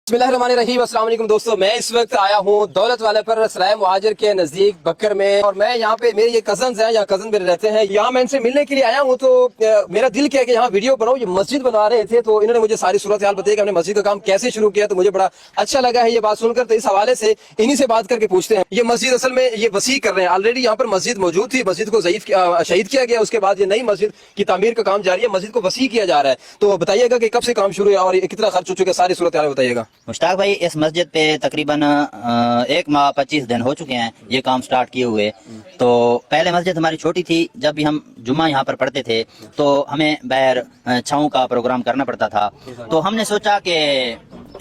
बिस्मिल्लाहिर्रहमानिर्रहीम। अस्सलाम वालेकुम दोस्तों, मैं इस वक्त आया हूँ दौलत वाले पर सराय मुहाजिर के नजदीक बकर में, और मैं यहाँ पे मेरे ये कजन्स हैं, यहाँ कजन मेरे रहते हैं। यहाँ मैं इनसे मिलने के लिए आया हूँ। तो मेरा दिल किया कि यहाँ वीडियो बनाऊं। ये मस्जिद बना रहे थे तो इन्होंने मुझे सारी सूरत हाल बताई कि हमने मस्जिद का काम कैसे शुरू किया। तो मुझे बड़ा अच्छा लगा है ये बात सुनकर। तो इस हवाले से इन्हीं से बात करके पूछते हैं। ये मस्जिद असल में ये वसी कर रहे हैं। ऑलरेडी यहाँ पर मस्जिद मौजूद थी, मस्जिद को शहीद किया गया। उसके बाद ये नई मस्जिद की तामीर का काम जारी है, मस्जिद को वसी किया जा रहा है। तो बताइएगा कि कब से काम शुरू है और कितना खर्च हो चुका है, सारी सूरत हाल बताइएगा। मुश्ताक भाई, इस मस्जिद पे तकरीबन 1 माह 25 दिन हो चुके हैं ये काम स्टार्ट किए हुए। तो पहले मस्जिद हमारी छोटी थी, जब भी हम जुम्मा यहाँ पर पढ़ते थे तो हमें बैर छाँव का प्रोग्राम करना पड़ता था। तो हमने सोचा कि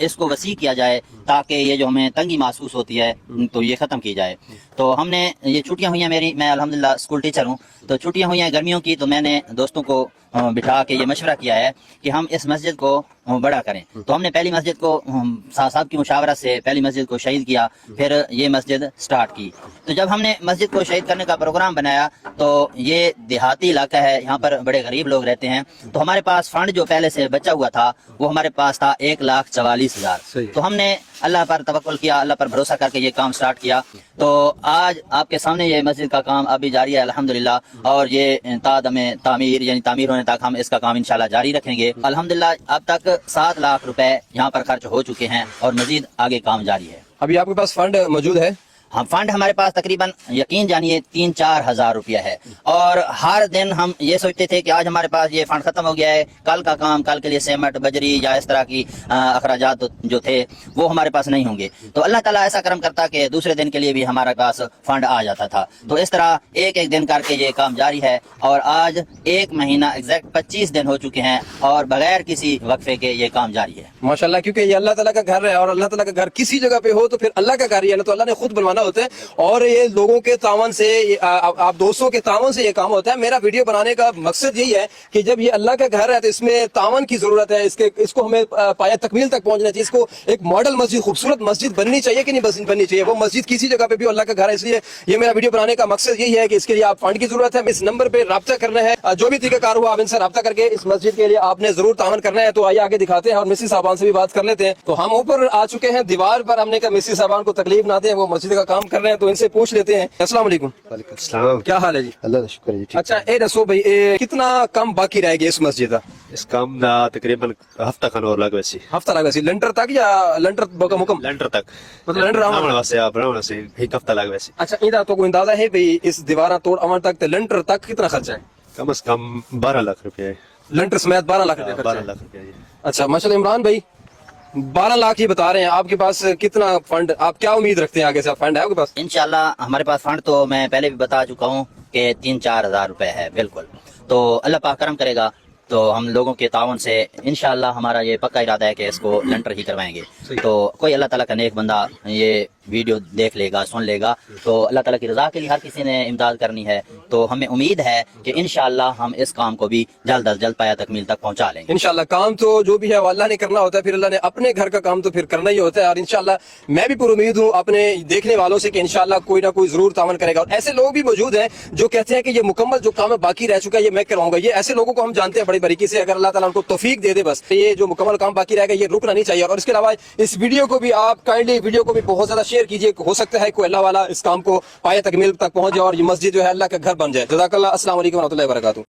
इसको वसी किया जाए ताकि ये जो हमें तंगी महसूस होती है तो ये ख़त्म की जाए। तो हमने ये छुट्टियाँ हुई हैं मेरी, मैं अल्हम्दुलिल्लाह स्कूल टीचर हूँ, तो छुट्टियाँ हुई हैं गर्मियों की। तो मैंने दोस्तों को बिठा के ये मशवरा किया है कि हम इस मस्जिद को बड़ा करें। तो हमने पहली मस्जिद को साहब की मुशावरत से पहली मस्जिद को शहीद किया, फिर ये मस्जिद स्टार्ट की। तो जब हमने मस्जिद को शहीद करने का प्रोग्राम बनाया तो ये देहाती इलाका है, यहाँ पर बड़े गरीब लोग रहते हैं। तो हमारे पास फंड जो पहले से बचा हुआ था वो हमारे पास था 1,44,000। तो हमने अल्लाह पर तवक्कुल किया, अल्लाह पर भरोसा करके ये काम स्टार्ट किया। तो आज आपके सामने ये मस्जिद का काम अभी जारी है अल्हम्दुलिल्लाह, और ये तादमे तामीर यानी तामीर होने तक हम इसका काम इंशाल्लाह जारी रखेंगे। अल्हम्दुलिल्लाह अब तक 7 लाख रुपए यहाँ पर खर्च हो चुके हैं और मजीद आगे काम जारी है। अभी आपके पास फंड मौजूद है? हम फंड हमारे पास तकरीबन यकीन जानिए 3-4 हज़ार रुपया है। और हर दिन हम ये सोचते थे कि आज हमारे पास ये फंड खत्म हो गया है, कल का काम, कल के लिए सीमेंट बजरी या इस तरह की अखराजात जो थे वो हमारे पास नहीं होंगे। तो अल्लाह ताला ऐसा करम करता कि दूसरे दिन के लिए भी हमारे पास फंड आ जाता था। तो इस तरह एक एक दिन करके ये काम जारी है और आज 1 महीना एग्जैक्ट 25 दिन हो चुके हैं और बगैर किसी वक्फे के ये काम जारी है माशाल्लाह। क्योंकि ये अल्लाह ताला का घर है और अल्लाह ताला का घर किसी जगह पे हो तो फिर अल्लाह का घर ही है ना, तो अल्लाह ने खुद बनवाना होता है। और ये लोगों के तावन से, आप दोस्तों के तावन से ये काम होता है। मेरा वीडियो बनाने का मकसद यही है कि जब ये अल्लाह का घर है तो इसमें तावन की जरूरत है। इसको हमें पाया तकमील तक पहुंचना चाहिए। इसको एक मॉडल मस्जिद, खूबसूरत मस्जिद बननी चाहिए कि नहीं बननी चाहिए। वो मस्जिद किसी जगह पे भी अल्लाह का घर है, इसलिए ये मेरा वीडियो बनाने का मकसद यही है कि इसके लिए आप फंड की जरूरत है। इस नंबर पे राब्ता करना है, जो भी तरीकाकार हुआ आप इनसे राब्ता करके इस मस्जिद के लिए आपने जरूर तावन करना है। तो आइए आगे दिखाते हैं और मिस्सी साहबान से भी बात कर लेते हैं। तो हम ऊपर आ चुके हैं दीवार पर। हमने कहा मिस्सी साहबान को तकलीफ ना दें, वो मस्जिद का काम कर रहे हैं, तो इनसे पूछ लेते हैं। अस्सलाम वालेकुम। वालेकुम सलाम। क्या हाल है जी? अल्लाह का शुक्र है जी। अच्छा, ए दसो भाई, कितना काम बाकी रह गया इस मस्जिद का? इस काम दा तकरीबन हफ्ता खन और लग वैसी। हफ्ता लगा सी लंटर तक या लंटर मुकम लंटर तक, मतलब लंटर बनाने वास्ते आप बनाने से एक हफ्ता लग वैसी। अच्छा, इधर तो कोई अंदाजा है भाई इस दीवार तोड़ अमन तक ते लंटर तक कितना खर्चा है? कम से कम 12 लाख रुपया है। लंटर समेत 12 लाख रुपया खर्चा 12 है। लाख रुपया है। अच्छा माशाल्लाह। इमरान भाई 12 लाख ही बता रहे हैं, आपके पास कितना फंड, आप क्या उम्मीद रखते हैं आगे से? फंड है आपके पास? इंशाल्लाह हमारे पास फंड तो मैं पहले भी बता चुका हूँ कि 3-4 हज़ार रुपए है बिल्कुल। तो अल्लाह पाक करम करेगा तो हम लोगों के तावन से इंशाल्लाह हमारा ये पक्का इरादा है कि इसको लंटर ही करवाएंगे। तो कोई अल्लाह ताला का नेक बंदा ये वीडियो देख लेगा, सुन लेगा, तो अल्लाह ताला की रजा के लिए हर किसी ने इमदाद करनी है। तो हमें उम्मीद है कि इंशाल्लाह हम इस काम को भी जल्द अज जल्द पाया तकमील तक पहुंचा लेंगे। इंशाल्लाह काम तो जो भी है वो अल्लाह ने करना होता है, फिर अल्लाह ने अपने घर का काम तो फिर करना ही होता है। और इंशाल्लाह मैं भी पूरी उम्मीद हूँ अपने देखने वालों से कि इंशाल्लाह कोई ना कोई जरूर तावन करेगा। और ऐसे लोग भी मौजूद हैं जो कहते हैं कि ये मुकम्मल जो काम बाकी रह चुका है ये मैं कराऊंगा। ये ऐसे लोगों को हम जानते हैं बड़ी बारीकी से। अगर अल्लाह ताला उनको तौफीक दे दे, बस ये जो मुकम्मल काम बाकी रहेगा ये रुकना नहीं चाहिए। और इसके अलावा इस वीडियो को भी आप काइंडली वीडियो को भी बहुत ज्यादा शेयर कीजिए। हो सकता है कोई अल्लाह वाला इस काम को पाया तकमील तक पहुंच जाए और ये मस्जिद जो है अल्लाह का घर बन जाए। जज़ाकल्लाह। अस्सलाम वालेकुम व रहमतुल्लाहि व बरकातुहू।